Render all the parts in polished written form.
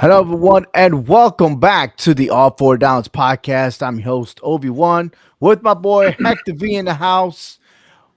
Hello, everyone, and welcome back to the All Four Downs podcast. I'm your host, Obi-Wan, with my boy Hector V in the house.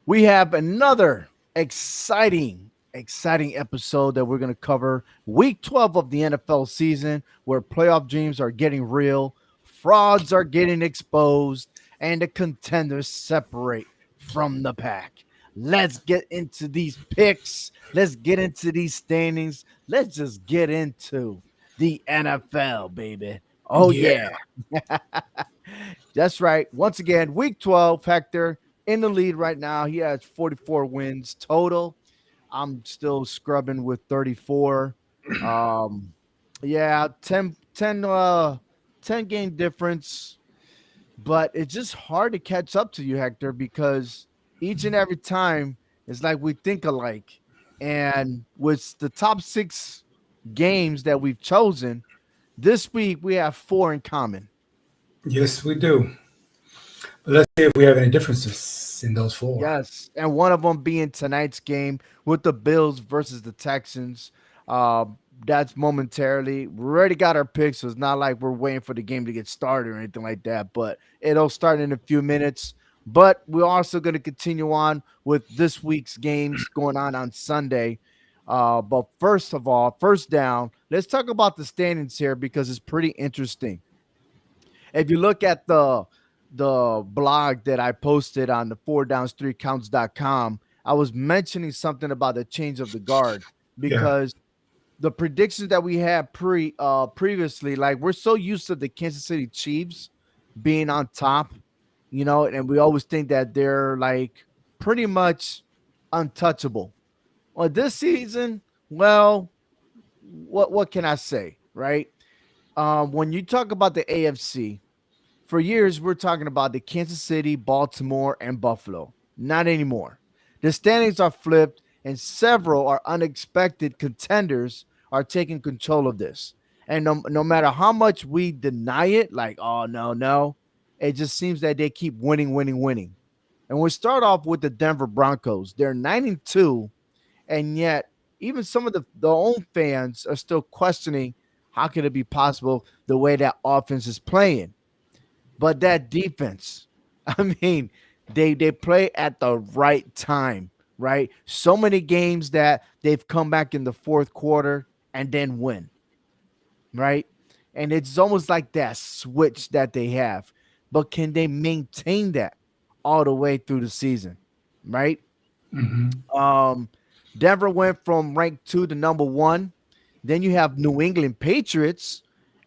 We have another exciting episode that we're going to cover. Week 12 of the NFL season, where playoff dreams are getting real, frauds are getting exposed, and the contenders separate from the pack. Let's get into these picks. Let's get into these standings. Let's just get into the NFL, baby. Oh, Yeah, yeah. That's right. Once again, week 12, Hector in the lead right now. He has 44 wins total. I'm still scrubbing with 34. Um, yeah, 10 game difference, but it's just hard to catch up to you, Hector, because each and every time it's like we think alike. And with the top six games that we've chosen, this week we have four in common. yes, we do. But let's see if we have any differences in those four. Yes, and one of them being tonight's game with the Bills versus the Texans. Uh, that's momentarily. We already got our picks, so it's not like we're waiting for the game to get started or anything like that. But it'll start in a few minutes. But we're also going to continue on with this week's games going on Sunday. But first of all, first down, let's talk about the standings here because it's pretty interesting. If you look at the blog that I posted on the four downs three counts.com, I was mentioning something about the change of the guard Yeah, because the predictions that we had previously, like we're so used to the Kansas City Chiefs being on top, and we always think that they're like pretty much untouchable. Well, this season, well, what can I say, right? When you talk about the AFC, for years, we're talking about the Kansas City, Baltimore, and Buffalo. Not anymore. The standings are flipped, and several are unexpected contenders are taking control of this. And no matter how much we deny it, like, oh, no, no, it just seems that they keep winning. And we start off with the Denver Broncos. They're 9-2, and yet even some of the own fans are still questioning how can it be possible the way that offense is playing. But that defense, I mean, they play at the right time, right? So many games that they've come back in the fourth quarter and then win, right? And it's almost like that switch that they have. But can they maintain that all the way through the season, right? Um, Denver went from rank two to number one. Then you have New England Patriots,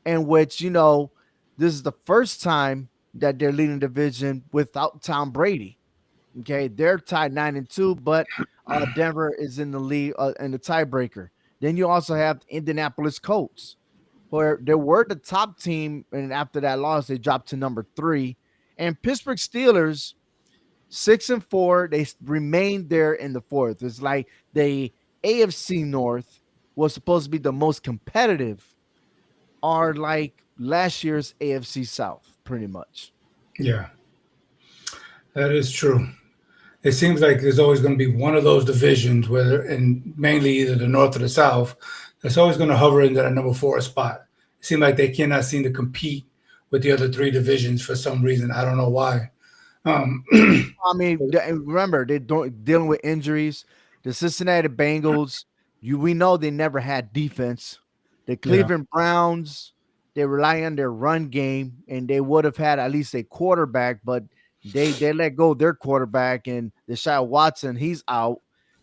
in which, this is the first time that they're leading the division without Tom Brady. Okay, they're tied 9-2, but Denver is in the lead in the tiebreaker. Then you also have the Indianapolis Colts, where they were the top team, and after that loss, they dropped to number three. And Pittsburgh Steelers 6-4. They remained there in the fourth. It's like the AFC North was supposed to be the most competitive, are like last year's AFC South, pretty much. yeah, that is true. It seems like there's always going to be one of those divisions, whether and mainly either the North or the South, that's always going to hover into that number four spot. It seems like they cannot seem to compete with the other three divisions for some reason. I don't know why. Um, I mean, and remember they don't dealing with injuries. The Cincinnati Bengals, we know they never had defense. The yeah, Cleveland Browns, they rely on their run game, and they would have had at least a quarterback, but they let go of their quarterback, and Deshaun Watson, he's out.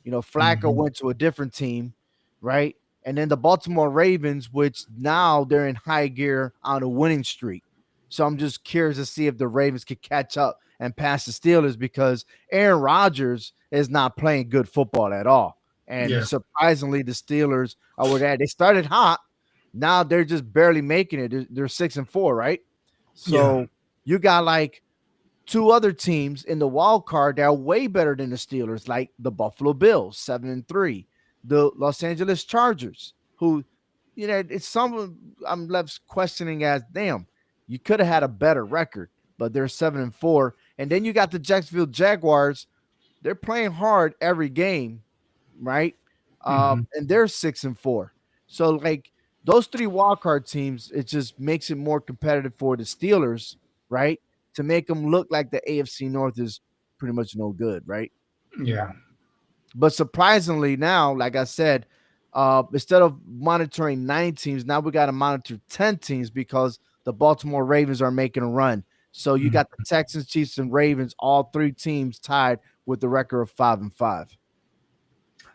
Flacco hmm went to a different team, right? And then the Baltimore Ravens, which now they're in high gear on a winning streak. So I'm just curious to see if the Ravens could catch up and pass the Steelers because Aaron Rodgers is not playing good football at all. And yeah, surprisingly, the Steelers are where they started hot. Now they're just barely making it. They're 6-4, right? yeah, So you got like two other teams in the wild card that are way better than the Steelers, like the Buffalo Bills, 7-3, the Los Angeles Chargers, who, it's some I'm left questioning as damn, you could have had a better record, but they're 7-4. And then you got the Jacksonville Jaguars. They're playing hard every game, right? hmm And they're 6-4. So like those three wild card teams, it just makes it more competitive for the Steelers, right? To make them look like the AFC North is pretty much no good, right? Yeah. But surprisingly, now, like I said, instead of monitoring 9 teams, now we got to monitor 10 teams because the Baltimore Ravens are making a run. So you Mm. got the Texans, Chiefs, and Ravens, all three teams tied with the record of 5-5.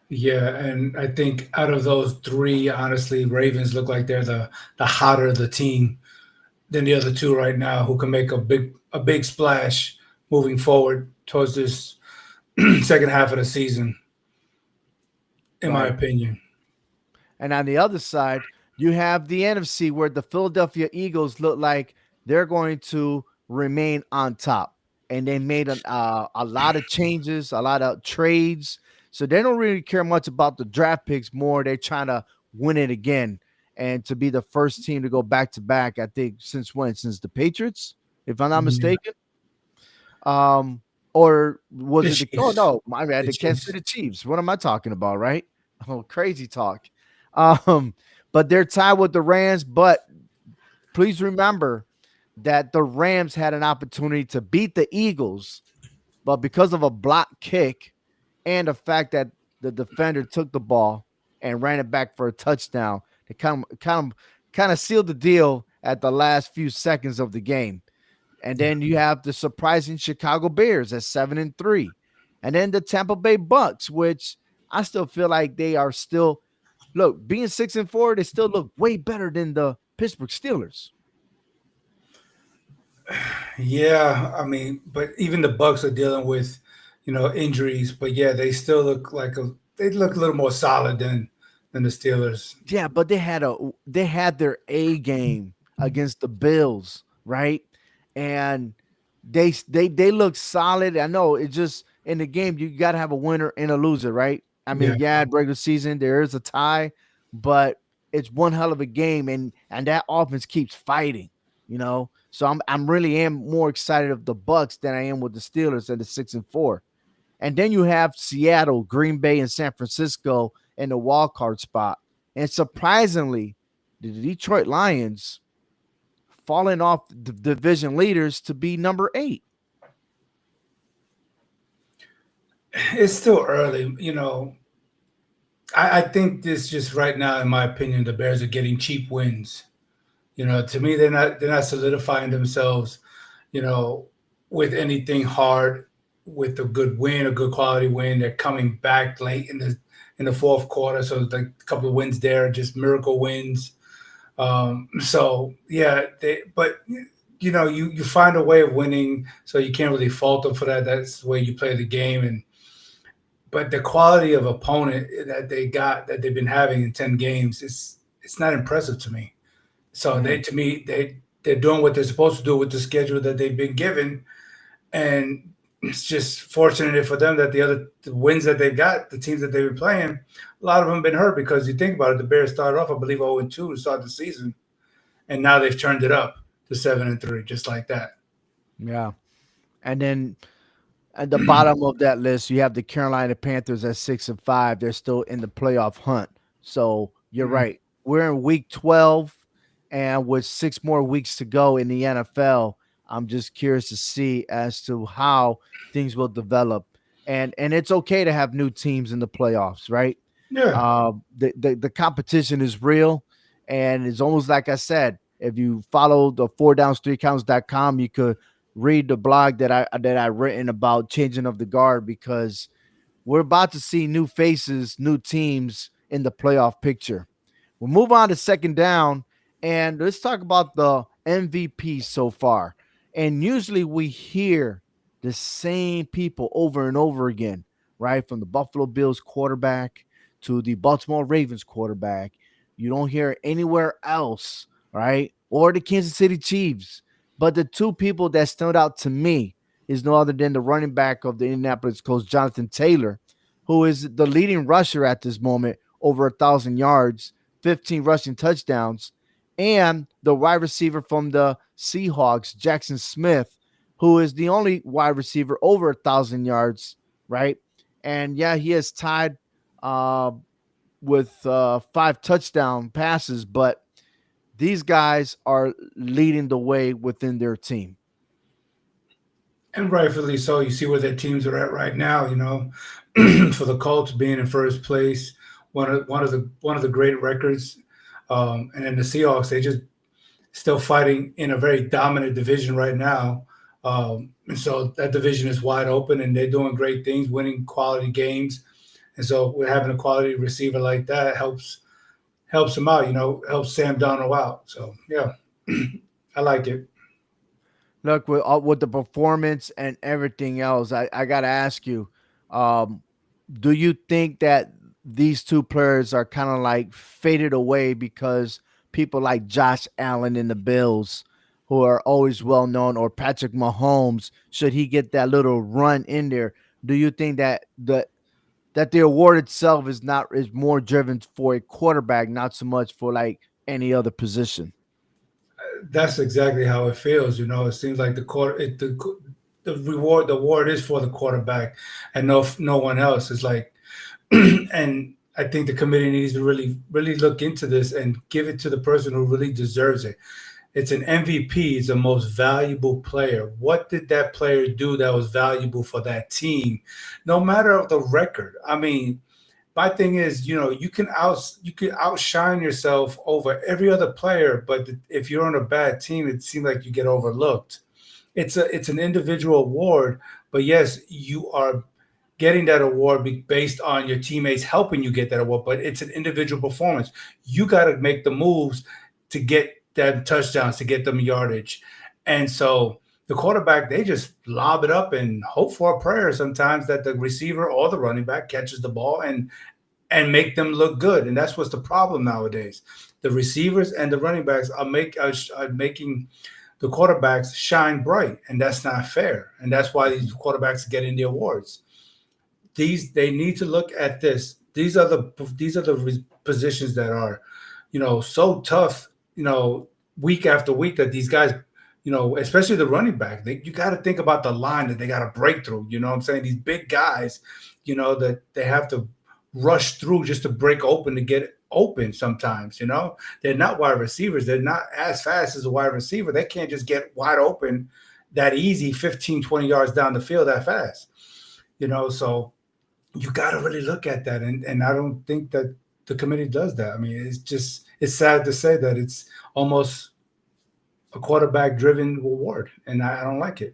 Yeah, and I think out of those three, honestly, Ravens look like they're the hotter the team than the other two right now, who can make a big splash moving forward towards this second half of the season, in my Right. opinion. And on the other side, you have the NFC where the Philadelphia Eagles look like they're going to remain on top. And they made a lot of changes, a lot of trades. So they don't really care much about the draft picks more. They're trying to win it again and to be the first team to go back to back, I think, since when? Since the Patriots, if I'm not Yeah. mistaken. Or was The it oh Chiefs. no, my bad, The the Kansas Chiefs. City Chiefs. What am I talking about, right? Oh, crazy talk. Um, but they're tied with the Rams. But please remember that the Rams had an opportunity to beat the Eagles, but because of a block kick and the fact that the defender took the ball and ran it back for a touchdown, it kind of sealed the deal at the last few seconds of the game. And Yeah. then you have the surprising Chicago Bears at 7-3. And then the Tampa Bay Bucks, which I still feel like they are still look, being 6-4, they still look way better than the Pittsburgh Steelers. Yeah, I mean, but even the Bucks are dealing with, injuries. But yeah, they still look like they look a little more solid than the Steelers. Yeah, but they had their A game against the Bills, right? And they look solid. I know it just in the game you got to have a winner and a loser, right? I Yeah, mean, yeah, in regular season there is a tie, but it's one hell of a game, and that offense keeps fighting, you know. So I'm really am more excited of the Bucks than I am with the Steelers and the 6-4. And then you have Seattle, Green Bay, and San Francisco in the wild card spot. And surprisingly, the Detroit Lions falling off the division leaders to be number 8. it's still early. I think this just right now, in my opinion, the Bears are getting cheap wins. To me, they're not solidifying themselves. You know, with anything hard, with a good win, a good quality win. They're coming back late in the fourth quarter, so like a couple of wins there, just miracle wins. So yeah, but you find a way of winning, so you can't really fault them for that. That's the way you play the game, and but the quality of opponent that they've been having in 10 games is it's not impressive to me. So Mm, to me they're doing what they're supposed to do with the schedule that they've been given, and it's just fortunate for them that the wins that they've got, the teams that they've been playing, a lot of them have been hurt because you think about it, the Bears started off, I believe, 0-2 to start the season, and now they've turned it up to 7-3, just like that. yeah. And then at the bottom of that list, you have the Carolina Panthers at 6-5. They're still in the playoff hunt. So you're Mm. right. We're in week 12, and with 6 more weeks to go in the NFL, I'm just curious to see as to how things will develop. And it's okay to have new teams in the playoffs, right? Yeah, The competition is real, and it's almost like I said. If you follow the 4downs3counts.com, you could read the blog that I written about changing of the guard because we're about to see new faces, new teams in the playoff picture. We'll move on to second down and let's talk about the MVP so far. And usually we hear the same people over and over again, right? From the Buffalo Bills quarterback to the Baltimore Ravens quarterback. You don't hear it anywhere else, right? Or the Kansas City Chiefs. But the two people that stood out to me is no other than the running back of the Indianapolis Colts, Jonathan Taylor, who is the leading rusher at this moment, over 1,000 yards, 15 rushing touchdowns, and the wide receiver from the Seahawks, Jackson Smith, who is the only wide receiver over 1,000 yards, right? And yeah, he has tied uh, with 5 touchdown passes, but these guys are leading the way within their team. And rightfully so. You see where their teams are at right now. For the Colts being in first place, one of the great records, and then the Seahawks, they just still fighting in a very dominant division right now. And so that division is wide open, and they're doing great things, winning quality games. And so we're having a quality receiver like that helps him out. Helps Sam Donald out. So yeah, I like it. Look, with the performance and everything else, I gotta ask you, um, do you think that these two players are kind of like faded away because people like Josh Allen in the Bills, who are always well known, or Patrick Mahomes, should he get that little run in there? Do you think that the award itself is more driven for a quarterback, not so much for like any other position? That's exactly how it feels. It seems like the award is for the quarterback, and no one else. Is like, and I think the committee needs to really really look into this and give it to the person who really deserves it. It's an MVP. It's the most valuable player. What did that player do that was valuable for that team? No matter the record. I mean, my thing is, you can outshine yourself over every other player, but if you're on a bad team, it seems like you get overlooked. It's an individual award, but yes, you are getting that award based on your teammates helping you get that award, but it's an individual performance. You got to make the moves to get that touchdowns, to get them yardage. And so the quarterback, they just lob it up and hope for a prayer sometimes that the receiver or the running back catches the ball and make them look good. And that's what's the problem nowadays. The receivers and the running backs are making the quarterbacks shine bright, and that's not fair. And that's why these quarterbacks get in the awards. They need to look at this. These are the positions that are, so tough, week after week, that these guys, especially the running back, you got to think about the line that they got to break through. You know what I'm saying? These big guys, that they have to rush through just to break open to get open sometimes. They're not wide receivers. They're not as fast as a wide receiver. They can't just get wide open that easy, 15, 20 yards down the field that fast. So you got to really look at that. And I don't think that the committee does that. I mean, it's sad to say that it's almost a quarterback driven award, and I don't like it.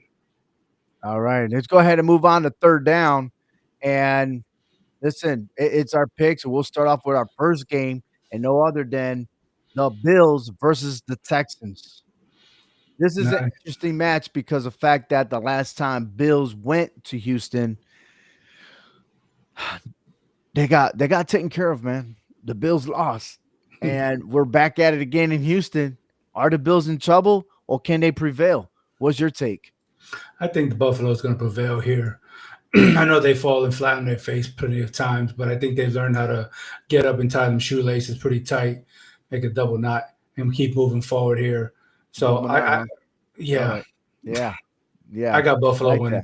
All right, let's go ahead and move on to third down. And listen, it's our picks. We'll start off with our first game, and no other than the Bills versus the Texans. This is an Nah, interesting match because of the fact that the last time Bills went to Houston, they got taken care of, man. The Bills lost, and we're back at it again in Houston. Are the Bills in trouble, or can they prevail? What's your take? I think the Buffalo is going to prevail here. I know they've fallen flat on their face plenty of times, but I think they've learned how to get up and tie them shoelaces pretty tight, make a double knot, and keep moving forward here. So Double knot, huh? All Yeah, right. Yeah. Yeah. I got I Buffalo like that. winning.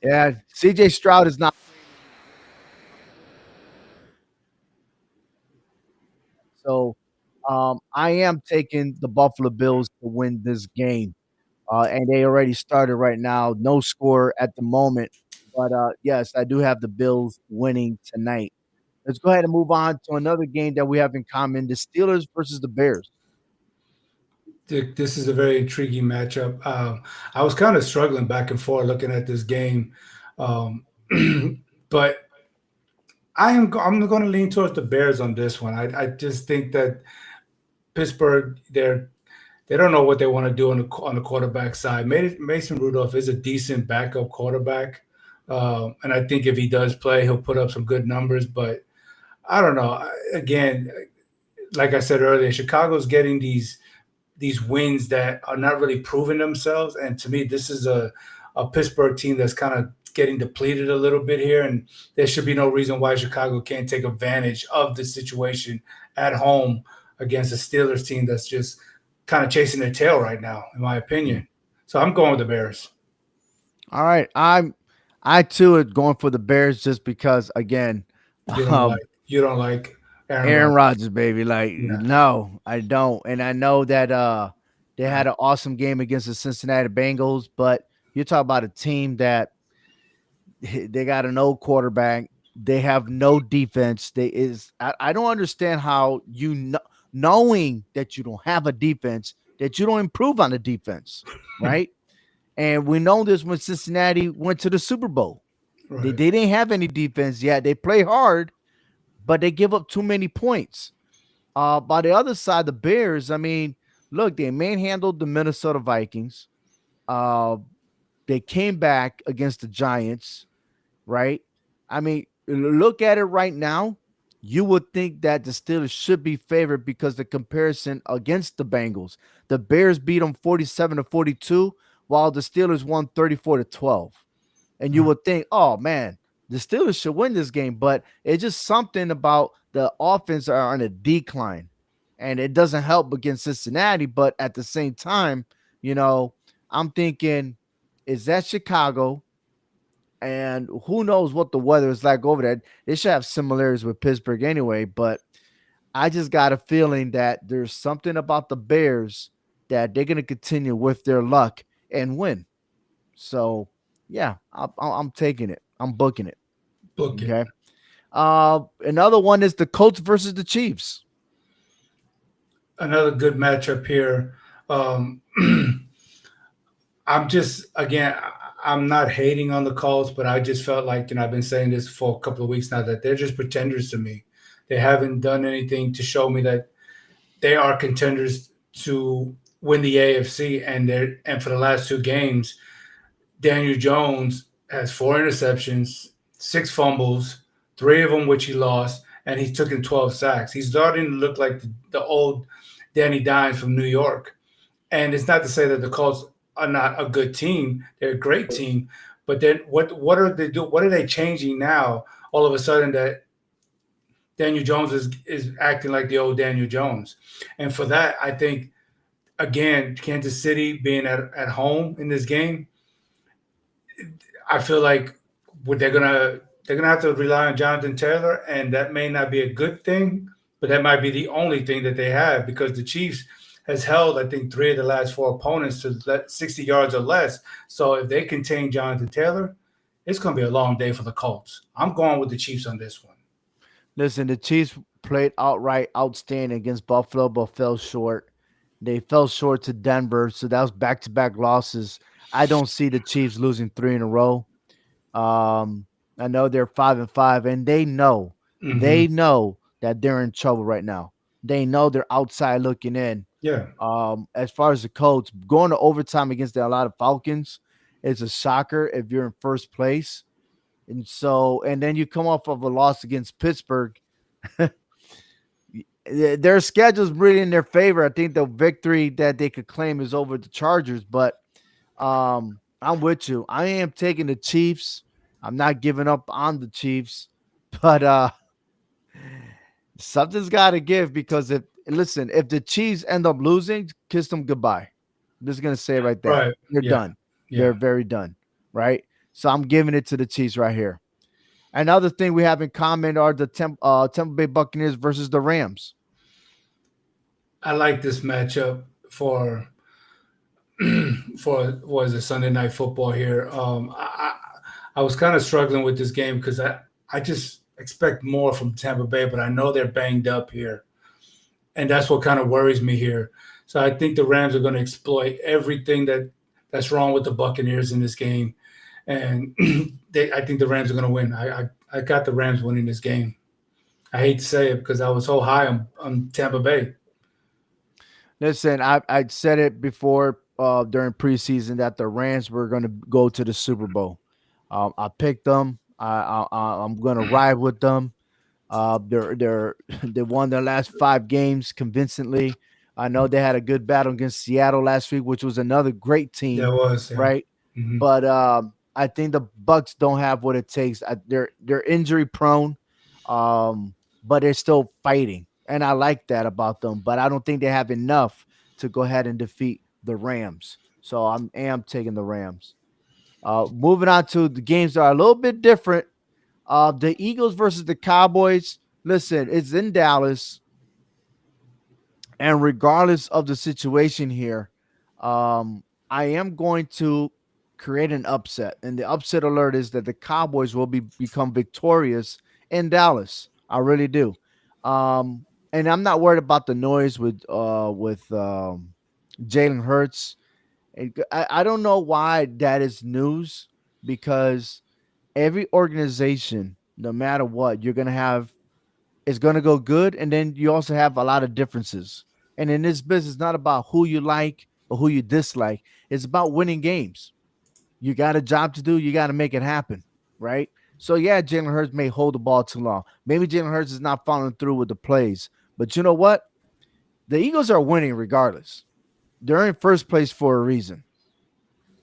Yeah. CJ Stroud is not playing in this game. So I am taking the Buffalo Bills to win this game. And they already started right now. No score at the moment. But yes, I do have the Bills winning tonight. Let's go ahead and move on to another game that we have in common, the Steelers versus the Bears. This is a very intriguing matchup. I was kind of struggling back and forth looking at this game, um, but I'm going to lean towards the Bears on this one. I just think that Pittsburgh, they don't know what they want to do on the quarterback side. Mason Rudolph is a decent backup quarterback, and I think if he does play, he'll put up some good numbers. But I don't know. Again, like I said earlier, Chicago's getting these wins that are not really proving themselves. And to me, this is a Pittsburgh team that's kind of getting depleted a little bit here. And there should be no reason why Chicago can't take advantage of the situation at home against a Steelers team that's just kind of chasing their tail right now, in my Mm. opinion. So I'm going with the Bears. All right. I too are going for the Bears just because again, You don't um, like you don't like Aaron Aaron Rodgers. Rodgers, baby. Like, Yeah. no, I don't. And I know that they had an awesome game against the Cincinnati Bengals, but you talk about a team that they got an old quarterback. They have no defense. I don't understand how knowing that you don't have a defense, that you don't improve on the defense, right? And we know this when Cincinnati went to the Super Bowl. Right. They didn't have any defense yet. They play hard, but they give up too many points. By the other side, the Bears, I mean, look, they manhandled the Minnesota Vikings. Uh, they came back against the Giants, right? I mean, look at it right now. You would think that the Steelers should be favored because the comparison against the Bengals. The Bears beat them 47-42, while the Steelers won 34-12. And you would think, oh man, the Steelers should win this game, but it's just something about the offense are on a decline, and it doesn't help against Cincinnati. But at the same time, you know, I'm thinking, is that Chicago? And who knows what the weather is like over there? They should have similarities with Pittsburgh anyway, but I just got a feeling that there's something about the Bears that they're going to continue with their luck and win. So, yeah, I'm taking it. I'm booking it. Book it. Okay. Another one is the Colts versus the Chiefs. Another good matchup here. Um, I'm just again, I'm not hating on the Colts, but I just felt like, I've been saying this for a couple of weeks now, that they're just pretenders to me. They haven't done anything to show me that they are contenders to win the AFC. And for the last two games, Daniel Jones has four interceptions, six fumbles, three of them which he lost, and he's taken 12 sacks. He's starting to look like the old Danny Dimes from New York. And it's not to say that the Colts are not a good team; they're a great team. But then, what are they do? What are they changing now? All of a sudden, that Daniel Jones is acting like the old Daniel Jones, and for that, I think again, Kansas City being at home in this game, I feel like they're gonna have to rely on Jonathan Taylor, and that may not be a good thing, but that might be the only thing that they have, because the Chiefs has held, I think, three of the last four opponents to 60 yards or less. So if they contain Jonathan Taylor, it's going to be a long day for the Colts. I'm going with the Chiefs on this one. Listen, the Chiefs played outright outstanding against Buffalo, but fell short. They fell short to Denver, so that was back-to-back losses. I don't see the Chiefs losing three in a row. Um, I know they're 5-5, and Mm-hmm. they know that they're in trouble right now. They know they're outside looking in. Yeah. As far as the Colts going to overtime against a lot of Falcons, it's a shocker if you're in first place. And so, and then you come off of a loss against Pittsburgh. Their schedule's really in their favor. I think the victory that they could claim is over the Chargers, but I'm with you. I am taking the Chiefs. I'm not giving up on the Chiefs, but something's got to give, because if the Chiefs end up losing, kiss them goodbye. I'm just gonna say it right there. Right. They're Yeah. done. They're Yeah. very done. Right. So I'm giving it to the Chiefs right here. Another thing we have in common are the Tampa Bay Buccaneers versus the Rams. I like this matchup for for was it Sunday Night Football here. I was kind of struggling with this game because I just expect more from Tampa Bay, but I know they're banged up here, and that's what kind of worries me here. So I think the Rams are going to exploit everything that's wrong with the Buccaneers in this game, and I think the Rams are going to win. I got the Rams winning this game. I hate to say it because I was so high on Tampa Bay. Listen, I said it before during preseason that the Rams were going to go to the Super Bowl. I picked them. I'm going to ride with them. They won their last 5 games convincingly. I know they had a good battle against Seattle last week, which was another great That team, was yeah. right? Hmm. But I think the Bucks don't have what it takes. They're injury prone, but they're still fighting, and I like that about them. But I don't think they have enough to go ahead and defeat the Rams. So am taking the Rams. Moving on to the games that are a little bit different. The Eagles versus the Cowboys. Listen, it's in Dallas, and regardless of the situation here, I am going to create an upset. And the upset alert is that the Cowboys will become victorious in Dallas. I really do. And I'm not worried about the noise with Jalen Hurts. I don't know why that is news, because every organization, no matter what, you're gonna have, it's gonna go good, and then you also have a lot of differences. And in this business, it's not about who you like or who you dislike. It's about winning games. You got a job to do. You got to make it happen, right? So yeah, Jalen Hurts may hold the ball too long. Maybe Jalen Hurts is not following through with the plays. But you know what? The Eagles are winning regardless. They're in first place for a reason.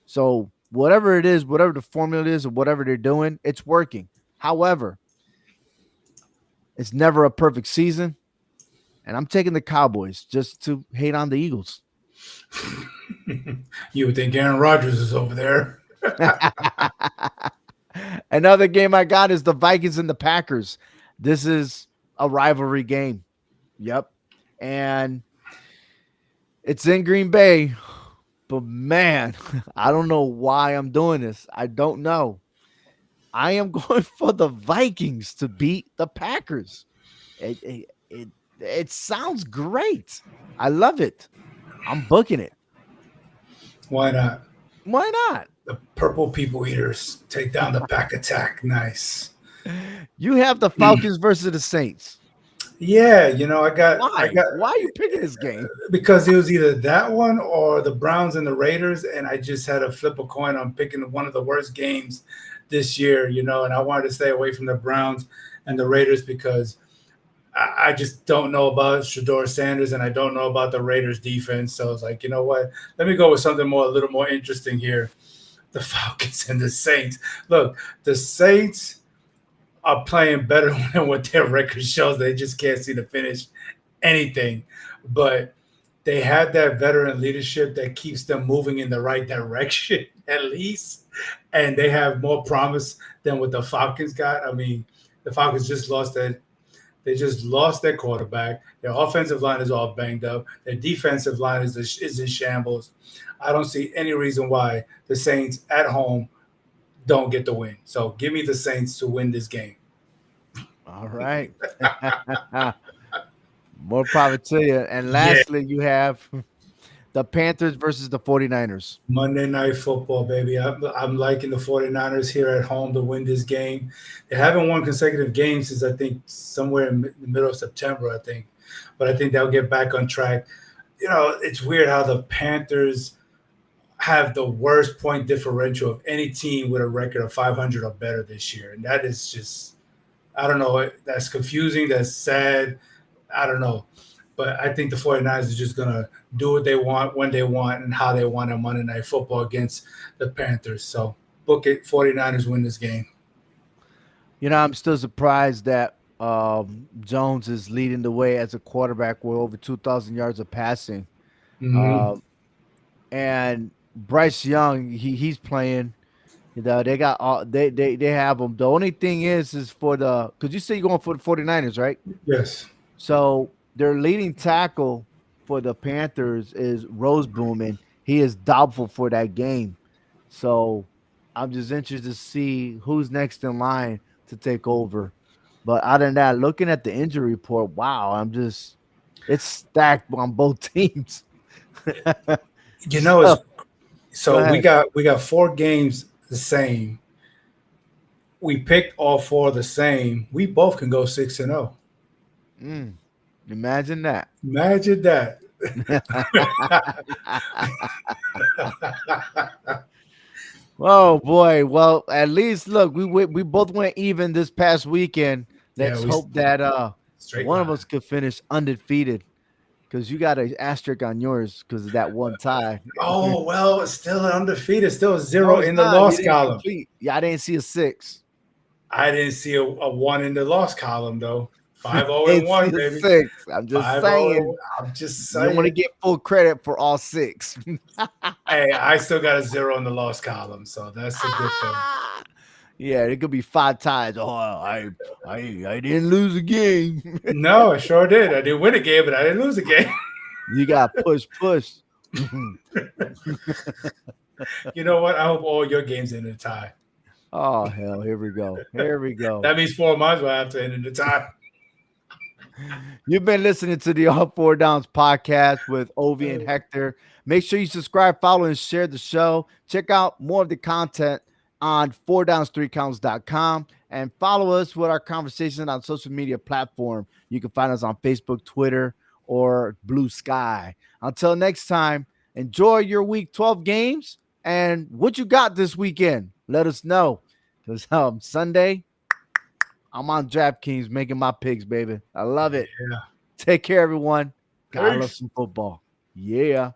So whatever it is, whatever the formula is, or whatever they're doing, it's working. However, it's never a perfect season, and I'm taking the Cowboys just to hate on the Eagles. You would think Aaron Rodgers is over there. Another game I got is the Vikings and the Packers. This is a rivalry game. Yep. And it's in Green Bay. But man, I don't know why I'm doing this. I don't know. I am going for the Vikings to beat the Packers. It sounds great. I love it. I'm booking it. Why not? Why not? The purple people eaters take down the pack attack. Nice. You have the Falcons versus the Saints. Yeah, you know, I Why? got Why are you picking this game? because it was either that one or the Browns and the Raiders, and I just had to flip a coin on picking one of the worst games this year, you know, and I wanted to stay away from the Browns and the Raiders because I just don't know about Shador Sanders and I don't know about the Raiders defense. So I was like, you know what? Let me go with something a little more interesting here. The Falcons and the Saints. Look, the Saints are playing better than what their record shows. They just can't seem to finish anything. But they have that veteran leadership that keeps them moving in the right direction, at least. And they have more promise than what the Falcons got. I mean, the Falcons just lost that. They just lost their quarterback. Their offensive line is all banged up. Their defensive line is in shambles. I don't see any reason why the Saints at home don't get the win. So give me the Saints to win this game. All right. More power to you. And Yeah. lastly, you have the Panthers versus the 49ers. Monday Night Football, baby. I'm liking the 49ers here at home to win this game. They haven't won consecutive games since I think somewhere in the middle of September, I think. But I think they'll get back on track. You know, it's weird how the Panthers have the worst point differential of any team with a record of 500 or better this year. And that is just, I don't know, that's confusing. That's sad. I don't know. But I think the 49ers are just going to do what they want, when they want, and how they want on Monday Night Football against the Panthers. So book it. 49ers win this game. You know, I'm still surprised that Jones is leading the way as a quarterback with over 2,000 yards of passing. Mm-hmm. Um, and Bryce Young, he's playing. You know, they got all they have him. The only thing is for the, because you say you're going for the 49ers, right? Yes. So their leading tackle for the Panthers is Roseboom, and he is doubtful for that game. So I'm just interested to see who's next in line to take over. But other than that, looking at the injury report, wow, it's stacked on both teams. You know, So, go so we ahead. got 4 games the same. We picked all 4 the same. We both can go 6-0. Mm, imagine that. Imagine that. Oh boy. Well, at least look, we both went even this past weekend. Yeah, Let's we hope that straight one of line. us could finish undefeated, because you got an asterisk on yours because of that one tie. Oh well, it's still undefeated. Still a No, 0 it's in the not. You loss didn't column. complete. Yeah, I didn't see a six. I didn't see a 1 in the loss column though. 5-0 and Didn't see 1, a baby. six. I'm just 5-0 and saying. 1. I'm just You don't want to saying. get full credit for all six. Hey, I still got a 0 in the loss column, so that's a good thing. Yeah, it could be 5 ties. Oh, I didn't lose a game. No, I sure did. I did win a game, but I didn't lose a game. You got push. You know what? I hope all your games end in a tie. Oh hell, here we go. Here we go. That means 4 months will have to end in a tie. You've been listening to the All Four Downs podcast with Ovi and Hector. Make sure you subscribe, follow, and share the show. Check out more of the content on 4downs3counts.com and follow us with our conversation on social media platform. You can find us on Facebook, Twitter, or Blue Sky. Until next time, enjoy your week 12 games and what you got this weekend. Let us know. Because Sunday, I'm on DraftKings making my picks, baby. I love it. Yeah. Take care, everyone. God, I love Peace. some football. Yeah.